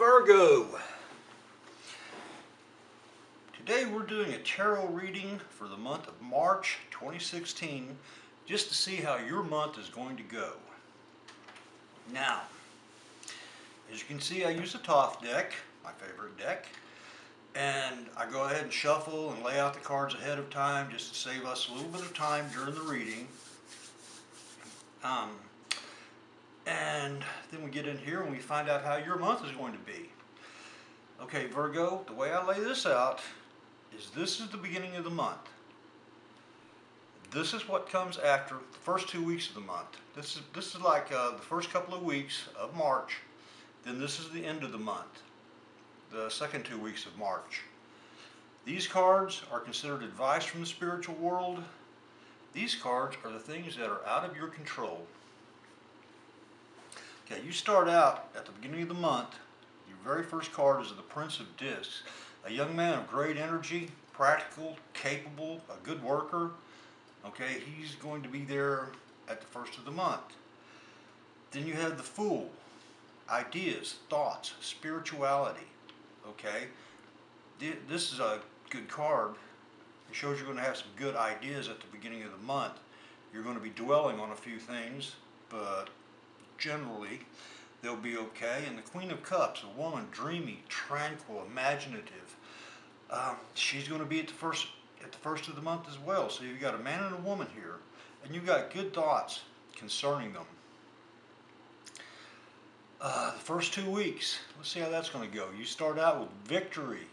Virgo. Today we're doing a tarot reading for the month of March 2016 just to see how your month is going to go. Now, as you can see, I use the Toth deck, my favorite deck, and I go ahead and shuffle and lay out the cards ahead of time just to save us a little bit of time during the reading. And then we get in here and we find out how your month is going to be. Okay, Virgo, the way I lay this out is this is the beginning of the month. This is what comes after the first 2 weeks of the month. This is like the first couple of weeks of March. Then this is the end of the month, the second 2 weeks of March. These cards are considered advice from the spiritual world. These cards are the things that are out of your control. Okay, you start out at the beginning of the month. Your very first card is the Prince of Discs, a young man of great energy, practical, capable, a good worker. Okay, he's going to be there at the first of the month. Then you have the Fool, ideas, thoughts, spirituality. Okay, this is a good card. It shows you're going to have some good ideas at the beginning of the month. You're going to be dwelling on a few things, but generally they'll be okay. And the Queen of Cups, a woman, dreamy, tranquil, imaginative. She's going to be at the first of the month as well. So you've got a man and a woman here, and you've got good thoughts concerning them. The first 2 weeks, let's see how that's going to go. You start out with victory,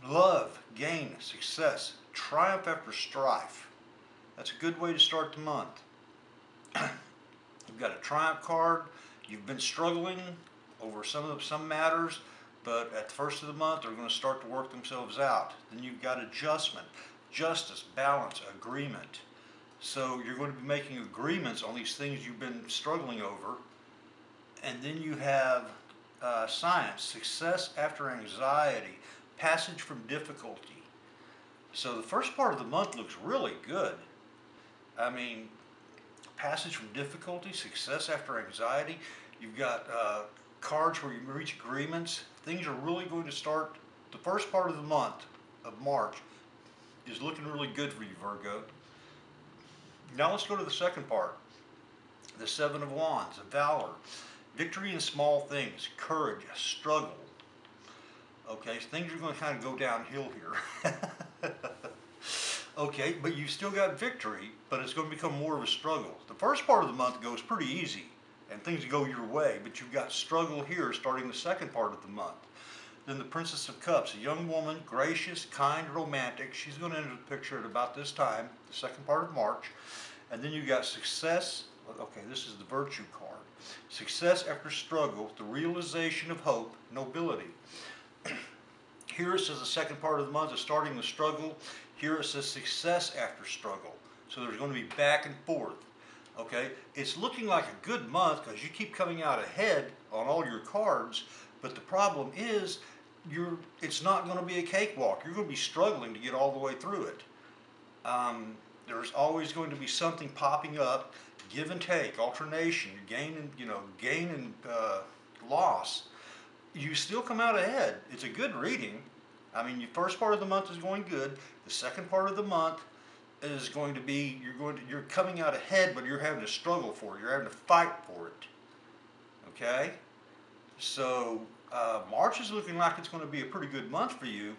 love, gain, success, triumph after strife. That's a good way to start the month. You've got a triumph card. You've been struggling over some matters, but at the first of the month they're going to start to work themselves out. Then you've got adjustment, justice, balance, agreement. So you're going to be making agreements on these things you've been struggling over. And then you have science, success after anxiety, passage from difficulty. So the first part of the month looks really good. I mean, passage from difficulty, success after anxiety. You've got cards where you reach agreements. Things are really going to start. The first part of the month of March is looking really good for you, Virgo. Now let's go to the second part. The Seven of Wands, of valor, victory in small things, courage, struggle. Okay, so things are going to kind of go downhill here. Okay, but you've still got victory, but it's going to become more of a struggle. The first part of the month goes pretty easy, and things go your way, but you've got struggle here starting the second part of the month. Then the Princess of Cups, a young woman, gracious, kind, romantic. She's going to enter the picture at about this time, the second part of March. And then you've got success. Okay, this is the Virtue card. Success after struggle, the realization of hope, nobility. Here it says the second part of the month is starting the struggle. Here it says success after struggle. So there's going to be back and forth. Okay, it's looking like a good month because you keep coming out ahead on all your cards, but the problem is it's not going to be a cakewalk. You're going to be struggling to get all the way through it. There's always going to be something popping up, give and take, alternation, gain and loss. You still come out ahead. It's a good reading. I mean, your first part of the month is going good. The second part of the month is going to be, you're coming out ahead, but you're having to struggle for it. You're having to fight for it. Okay? So March is looking like it's going to be a pretty good month for you,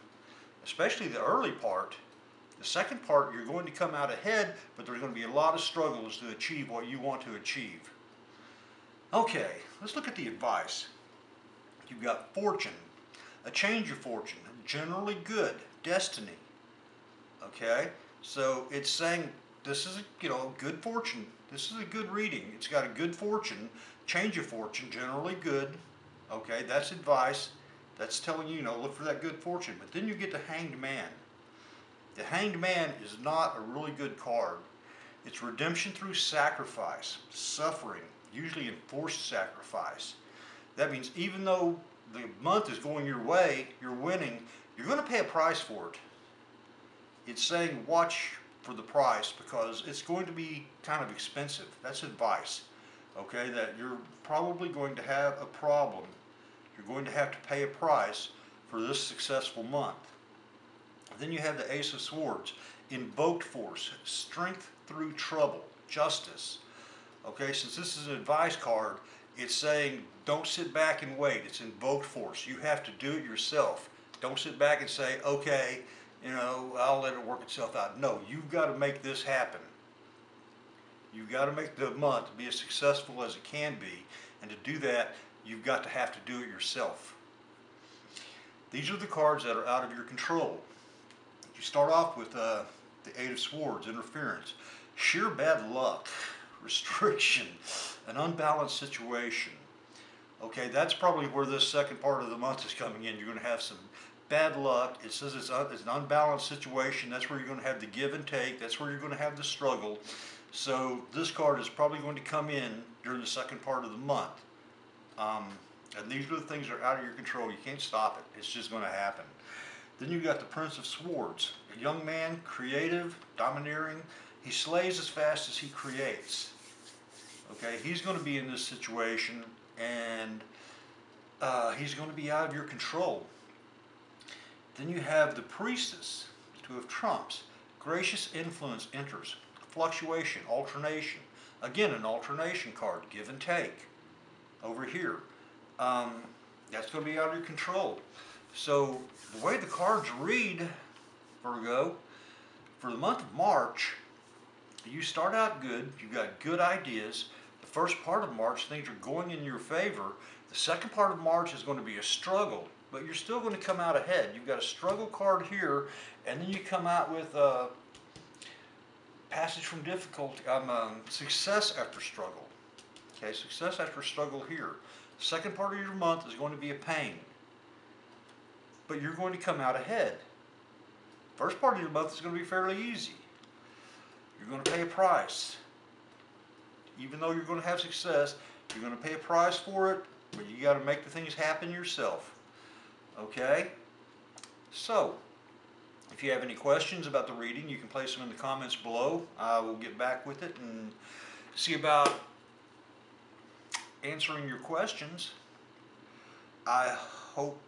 especially the early part. The second part, you're going to come out ahead, but there's going to be a lot of struggles to achieve what you want to achieve. Okay, let's look at the advice. You've got fortune, a change of fortune, generally good, destiny. Okay, so it's saying this is good fortune. This is a good reading. It's got a good fortune, change of fortune, generally good. Okay, that's advice. That's telling you, look for that good fortune. But then you get the Hanged Man. The Hanged Man is not a really good card. It's redemption through sacrifice, suffering, usually enforced sacrifice. That means even though the month is going your way, you're winning, you're going to pay a price for it. It's saying watch for the price because it's going to be kind of expensive. That's advice. Okay, that you're probably going to have a problem You're going to have to pay a price for this successful month. Then you have the Ace of Swords, invoked force, strength through trouble, justice. Okay, since this is an advice card, it's saying don't sit back and wait. It's invoked force. You have to do it yourself. Don't sit back and say, okay, I'll let it work itself out. No, you've got to make this happen. You've got to make the month be as successful as it can be. And to do that, you've got to have to do it yourself. These are the cards that are out of your control. You start off with the Eight of Swords, interference, sheer bad luck, restriction, an unbalanced situation. Okay, that's probably where this second part of the month is coming in. You're going to have some bad luck. It says it's an unbalanced situation. That's where you're going to have the give and take. That's where you're going to have the struggle. So this card is probably going to come in during the second part of the month. And these are the things that are out of your control. You can't stop it. It's just going to happen. Then you've got the Prince of Swords, a young man, creative, domineering. He slays as fast as he creates. Okay, he's going to be in this situation, and he's going to be out of your control. Then you have the Priestess, Two of Trumps. Gracious influence enters. Fluctuation, alternation. Again, an alternation card, give and take. Over here. That's going to be out of your control. So the way the cards read, Virgo, for the month of March, you start out good. You've got good ideas. The first part of March, things are going in your favor. The second part of March is going to be a struggle, but you're still going to come out ahead. You've got a struggle card here, and then you come out with passage from difficulty, success after struggle. Okay, success after struggle here. The second part of your month is going to be a pain, but you're going to come out ahead. First part of your month is going to be fairly easy. You're going to pay a price. Even though you're going to have success, you're going to pay a price for it, but you got to make the things happen yourself. Okay? So, if you have any questions about the reading, you can place them in the comments below. I will get back with it and see about answering your questions. I hope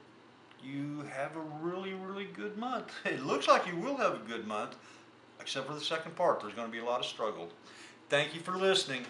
you have a really, really good month. It looks like you will have a good month, except for the second part. There's going to be a lot of struggle. Thank you for listening.